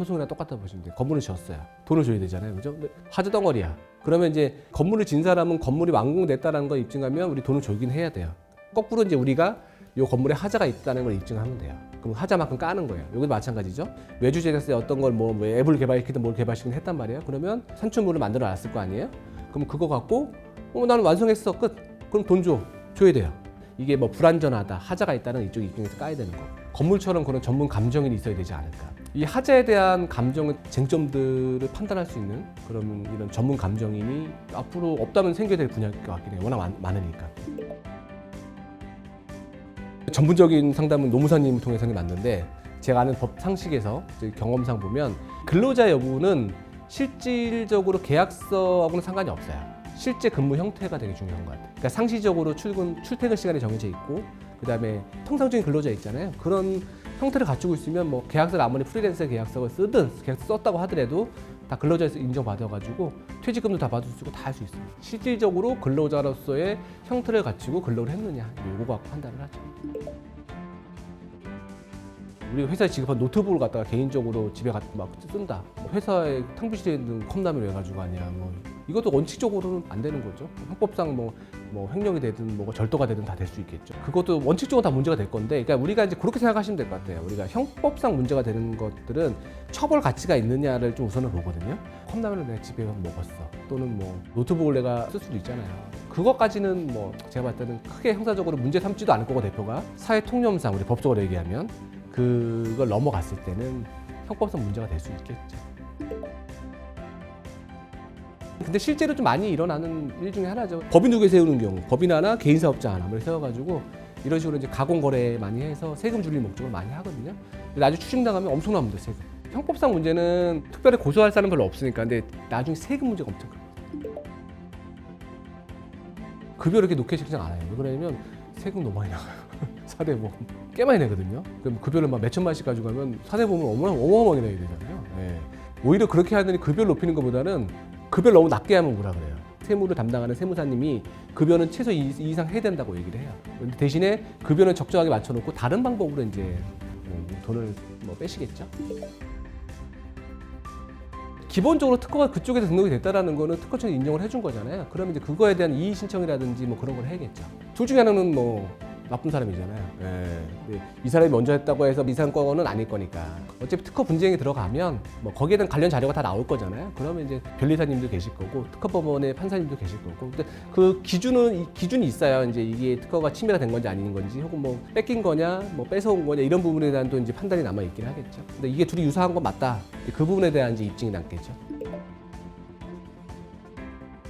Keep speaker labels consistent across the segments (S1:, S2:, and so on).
S1: 소송이랑 똑같다 보시면 돼요. 건물을 지었어요. 돈을 줘야 되잖아요. 그죠? 근데 하자 덩어리야. 그러면 이제 건물을 진 사람은 건물이 완공됐다는 걸 입증하면 우리 돈을 주긴 해야 돼요. 거꾸로 이제 우리가 이 건물에 하자가 있다는 걸 입증하면 돼요. 그럼 하자만큼 까는 거예요. 여기도 마찬가지죠. 외주 제작사에 어떤 걸 뭐 앱을 개발시키든 뭘 개발시키든 했단 말이에요. 그러면 산출물을 만들어 놨을 거 아니에요? 그럼 그거 갖고 나는 완성했어. 끝. 그럼 돈 줘야 돼요. 이게 뭐 불완전하다, 하자가 있다는 이쪽 입증에서 까야 되는 거. 건물처럼 그런 전문 감정인이 있어야 되지 않을까. 이 하자에 대한 감정의 쟁점들을 판단할 수 있는 그런 이런 전문 감정인이 앞으로 없다면 생겨야 될 분야일 것 같긴 해요. 워낙 많으니까. 전문적인 상담은 노무사님을 통해서 하는 게 맞는데 제가 아는 법 상식에서 경험상 보면 근로자 여부는 실질적으로 계약서하고는 상관이 없어요. 실제 근무 형태가 되게 중요한 것 같아요. 그러니까 상시적으로 출퇴근 시간이 정해져 있고 그다음에 통상적인 근로자 있잖아요. 그런 형태를 갖추고 있으면 뭐 계약서를 아무리 프리랜서 계약서를 쓰든 계약서 썼다고 하더라도 다 근로자에서 인정받아가지고 퇴직금도 다 받을 수 있고 다 할 수 있어요. 실질적으로 근로자로서의 형태를 갖추고 근로를 했느냐 요거 갖고 판단을 하죠. 우리 회사에 지급한 노트북을 갖다가 개인적으로 집에 막 쓴다. 회사에 탕비실에 있는 컵라면을 왜 가지고 가냐. 뭐 이것도 원칙적으로는 안 되는 거죠. 형법상 뭐 횡령이 되든 뭐 절도가 되든 다 될 수 있겠죠. 그것도 원칙적으로 다 문제가 될 건데, 그러니까 우리가 이제 그렇게 생각하시면 될 것 같아요. 우리가 형법상 문제가 되는 것들은 처벌 가치가 있느냐를 좀 우선은 보거든요. 컵라면을 내가 집에 가서 먹었어. 또는 뭐 노트북을 내가 쓸 수도 있잖아요. 그것까지는 뭐 제가 봤을 때는 크게 형사적으로 문제 삼지도 않을 거고 대표가 사회 통념상 우리 법적으로 얘기하면 그걸 넘어갔을 때는 형법상 문제가 될 수 있겠죠. 근데 실제로 좀 많이 일어나는 일 중에 하나죠. 법인 두 개 세우는 경우, 법인 하나, 개인 사업자 하나 를 세워가지고 이런 식으로 이제 가공 거래 많이 해서 세금 줄일 목적으로 많이 하거든요. 근데 나중에 추징당하면 엄청납니다, 세금. 형법상 문제는 특별히 고소할 사람 별로 없으니까. 근데 나중에 세금 문제가 엄청 커요. 급여 이렇게 높게 책정 안 해요. 왜 그러냐면 세금 너무 많이 나가요. 사대보험 꽤 많이 내거든요. 그럼 급여를 막 몇천만씩 가지고 가면 사대보험을 어마어마하게 내야 되잖아요. 네. 오히려 그렇게 하더니 급여를 높이는 것보다는 급여를 너무 낮게 하면 뭐라 그래요. 세무를 담당하는 세무사님이 급여는 최소 이 이상 해야 된다고 얘기를 해요. 근데 대신에 급여는 적정하게 맞춰놓고 다른 방법으로 이제 돈을 뭐 빼시겠죠. 기본적으로 특허가 그쪽에서 등록이 됐다라는 거는 특허청이 인정을 해준 거잖아요. 그러면 이제 그거에 대한 이의 신청이라든지 뭐 그런 걸 해야겠죠. 둘 중에 하나는 뭐 나쁜 사람이잖아요. 네. 이 사람이 먼저 했다고 해서 이상 거는 아닐 거니까. 어차피 특허 분쟁이 들어가면 뭐 거기에 대한 관련 자료가 다 나올 거잖아요. 그러면 이제 변리사님도 계실 거고 특허법원의 판사님도 계실 거고. 근데 그 기준이 있어요. 이제 이게 특허가 침해가 된 건지 아닌 건지, 혹은 뭐 뺏긴 거냐, 뭐 뺏어온 거냐 이런 부분에 대한 또 이제 판단이 남아 있긴 하겠죠. 근데 이게 둘이 유사한 건 맞다. 그 부분에 대한 이제 입증이 남겠죠.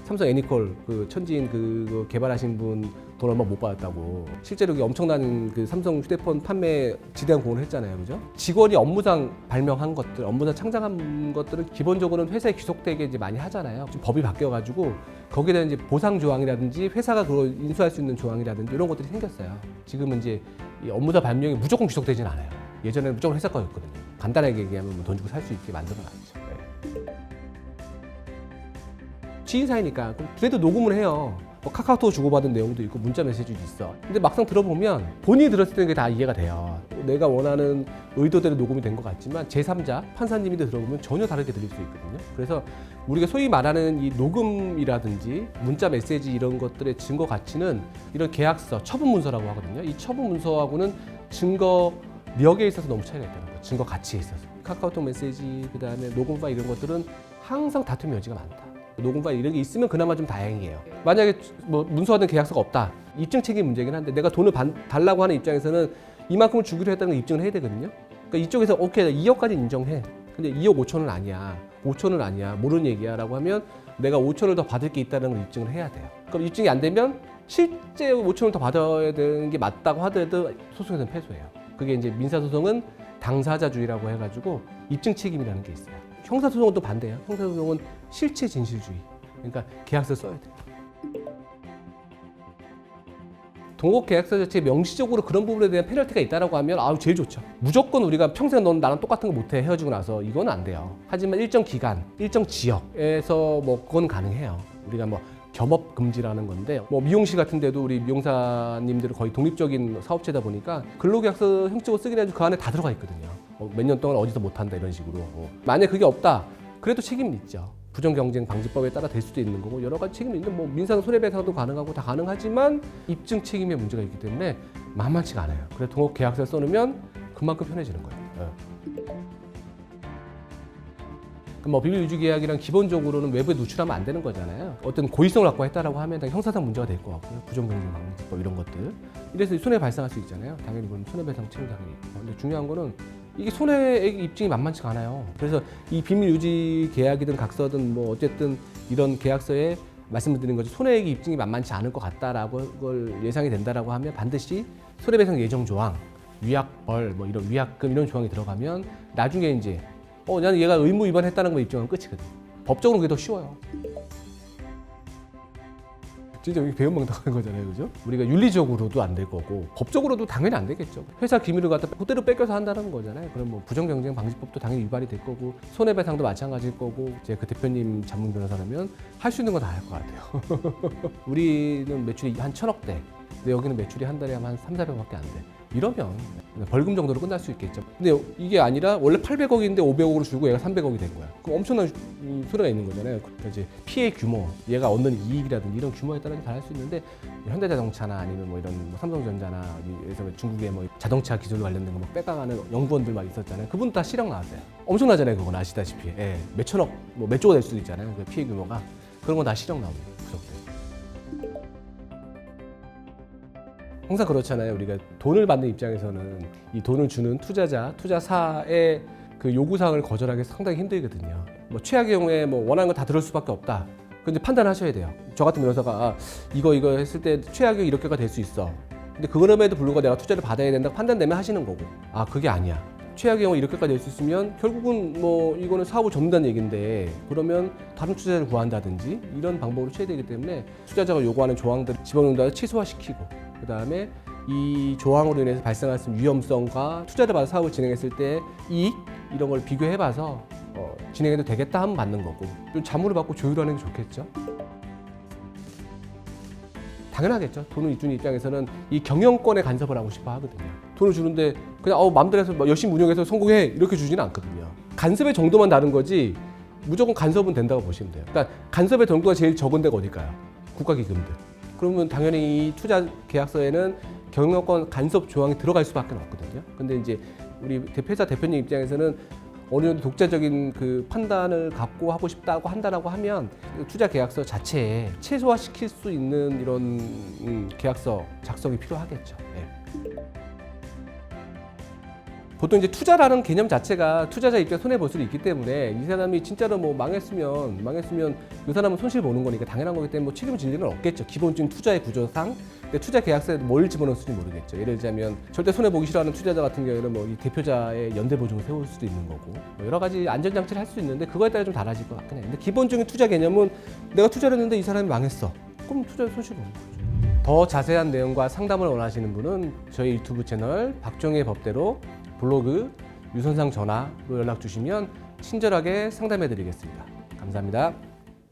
S1: 삼성 애니콜 그 천지인 그거 개발하신 분 돈 얼마 못 받았다고. 실제로 엄청난 그 삼성 휴대폰 판매 지대한 공헌을 했잖아요, 그죠? 직원이 업무상 발명한 것들, 업무상 창작한 것들은 기본적으로는 회사에 귀속되게 이제 많이 하잖아요. 지금 법이 바뀌어가지고 거기에 대한 이제 보상 조항이라든지 회사가 그걸 인수할 수 있는 조항이라든지 이런 것들이 생겼어요. 지금은 이제 이 업무상 발명이 무조건 귀속되지는 않아요. 예전에는 무조건 회사 거였거든요. 간단하게 얘기하면 뭐 돈 주고 살 수 있게 만들어놨죠. 네. 지인 사이니까 그래도 녹음을 해요. 뭐 카카오톡 주고받은 내용도 있고 문자 메시지도 있어. 근데 막상 들어보면 본인이 들었을 때 그게 다 이해가 돼요. 내가 원하는 의도대로 녹음이 된 것 같지만 제3자 판사님이 들어보면 전혀 다르게 들릴 수 있거든요. 그래서 우리가 소위 말하는 이 녹음이라든지 문자 메시지 이런 것들의 증거 가치는 이런 계약서, 처분 문서라고 하거든요. 이 처분 문서하고는 증거력에 있어서 너무 차이가 있다는 거예요. 증거 가치에 있어서. 카카오톡 메시지, 그다음에 녹음 파일 이런 것들은 항상 다툼의 여지가 많다. 녹음 파일 이런 게 있으면 그나마 좀 다행이에요. 만약에 뭐 문서화된 계약서가 없다. 입증 책임 문제긴 한데 내가 돈을 달라고 하는 입장에서는 이만큼을 주기로 했다는 걸 입증을 해야 되거든요. 그러니까 이쪽에서 오케이 2억까지 인정해. 근데 2억 5천은 아니야. 5천은 아니야. 모르는 얘기야 라고 하면 내가 5천을 더 받을 게 있다는 걸 입증을 해야 돼요. 그럼 입증이 안 되면 실제 5천을 더 받아야 되는 게 맞다고 하더라도 소송에서는 패소해요. 그게 이제 민사소송은 당사자주의라고 해가지고 입증 책임이라는 게 있어요. 형사소송은 또 반대예요. 형사소송은 실체 진실주의. 그러니까 계약서 써야 돼요. 동업 계약서 자체에 명시적으로 그런 부분에 대한 페널티가 있다라고 하면 제일 좋죠. 무조건 우리가 평생 넌 나랑 똑같은 거 못해 헤어지고 나서 이건 안 돼요. 하지만 일정 기간, 일정 지역에서 뭐 그건 가능해요. 우리가 뭐 겸업 금지라는 건데 뭐 미용실 같은 데도 우리 미용사님들은 거의 독립적인 사업체다 보니까 근로계약서 형식적으로 쓰긴 해도 그 안에 다 들어가 있거든요. 몇 년 동안 어디서 못한다 이런 식으로. 만약 그게 없다, 그래도 책임이 있죠. 부정경쟁방지법에 따라 될 수도 있는 거고 여러 가지 책임이 있는 뭐 민사상 손해배상도 가능하고 다 가능하지만 입증 책임에 문제가 있기 때문에 만만치가 않아요. 그래서 동업계약서를 써놓으면 그만큼 편해지는 거예요. 뭐 비밀 유지 계약이랑 기본적으로는 외부에 노출하면 안 되는 거잖아요. 어떤 고의성을 갖고 했다라고 하면 형사상 문제가 될 것 같고요. 부정경쟁방지법 이런 것들. 이래서 손해 발생할 수 있잖아요. 당연히 그건 손해배상 책임 당연히 있고. 근데 중요한 거는 이게 손해액 입증이 만만치가 않아요. 그래서 이 비밀 유지 계약이든 각서든 뭐 어쨌든 이런 계약서에 말씀드린 거죠. 손해액 입증이 만만치 않을 것 같다라고 그걸 예상이 된다라고 하면 반드시 손해배상 예정 조항, 위약벌, 뭐 이런 위약금 이런 조항이 들어가면 나중에 이제 나는 얘가 의무 위반했다는 거 입증하면 끝이거든. 법적으로 그게 더 쉬워요. 진짜 여기 배은망 당하는 거잖아요, 그죠? 우리가 윤리적으로도 안 될 거고 법적으로도 당연히 안 되겠죠. 회사 기밀을 갖다 그대로 뺏겨서 한다는 거잖아요. 그럼 뭐 부정경쟁방지법도 당연히 위반이 될 거고 손해배상도 마찬가지일 거고 이제 그 대표님 전문 변호사라면 할 수 있는 거 다 할 것 같아요. 우리는 매출이 한 1,000억대. 근데 여기는 매출이 한 달에 한 300~400억밖에 안 돼. 이러면 벌금 정도로 끝날 수 있겠죠. 근데 이게 아니라 원래 800억인데 500억으로 줄고 얘가 300억이 된 거야. 그럼 엄청난 소리가 있는 거잖아요. 그러니까 이제 피해 규모, 얘가 얻는 이익이라든지 이런 규모에 따라서 다 할 수 있는데 현대자동차나 아니면 뭐 이런 뭐 삼성전자나 어디에서 중국의 뭐 자동차 기술 관련된 거 막 뺏어가는 연구원들 막 있었잖아요. 그분 다 실형 나왔어요. 엄청나잖아요, 그건 아시다시피. 예, 몇 천억, 뭐 몇 조가 될 수도 있잖아요. 그 피해 규모가 그런 건 다 실형 나옵니다. 구속돼. 항상 그렇잖아요. 우리가 돈을 받는 입장에서는 이 돈을 주는 투자자, 투자사의 그 요구사항을 거절하기 상당히 힘들거든요. 뭐 최악의 경우에 뭐 원하는 거 다 들을 수밖에 없다. 근데 판단하셔야 돼요. 저 같은 변호사가 이거 했을 때 최악의 이렇게가 될 수 있어. 근데 그럼에도 불구하고 내가 투자를 받아야 된다고 판단되면 하시는 거고. 그게 아니야. 최악의 경우 이렇게까지 될 수 있으면 결국은 뭐 이거는 사업을 접는다는 얘기인데 그러면 다른 투자자를 구한다든지 이런 방법으로 취해야 되기 때문에 투자자가 요구하는 조항들을 집어넣는다고 최소화시키고 그 다음에 이 조항으로 인해서 발생할 수 있는 위험성과 투자를 받아 사업을 진행했을 때 이익 이런 걸 비교해봐서 진행해도 되겠다 하면 받는 거고 좀 자문을 받고 조율하는 게 좋겠죠. 당연하겠죠. 돈을 주는 입장에서는 이 경영권에 간섭을 하고 싶어 하거든요. 돈을 주는데 그냥 마음대로 해서 열심히 운영해서 성공해 이렇게 주지는 않거든요. 간섭의 정도만 다른 거지 무조건 간섭은 된다고 보시면 돼요. 그러니까 간섭의 정도가 제일 적은 데가 어딜까요? 국가기금들. 그러면 당연히 이 투자 계약서에는 경영권 간섭 조항이 들어갈 수밖에 없거든요. 근데 이제 우리 회사 대표님 입장에서는 어느 정도 독자적인 그 판단을 갖고 하고 싶다고 한다라고 하면 투자 계약서 자체에 최소화시킬 수 있는 이런 계약서 작성이 필요하겠죠. 네. 보통 이제 투자라는 개념 자체가 투자자 입장에 손해 볼 수도 있기 때문에 이 사람이 진짜로 뭐 망했으면 그 사람은 손실 보는 거니까 당연한 거기 때문에 뭐 책임을 질 일은 없겠죠. 기본적인 투자의 구조상. 근데 투자 계약서에 뭘 집어넣을지 모르겠죠. 예를 들자면 절대 손해 보기 싫어하는 투자자 같은 경우에는 뭐 이 대표자의 연대 보증을 세울 수도 있는 거고 뭐 여러 가지 안전 장치를 할 수 있는데 그거에 따라 좀 달라질 것 같긴 해요. 근데 기본적인 투자 개념은 내가 투자를 했는데 이 사람이 망했어. 그럼 투자에 손실 보는 거죠. 더 자세한 내용과 상담을 원하시는 분은 저희 유튜브 채널 박종의 법대로 블로그 유선상 전화로 연락 주시면 친절하게 상담해 드리겠습니다. 감사합니다.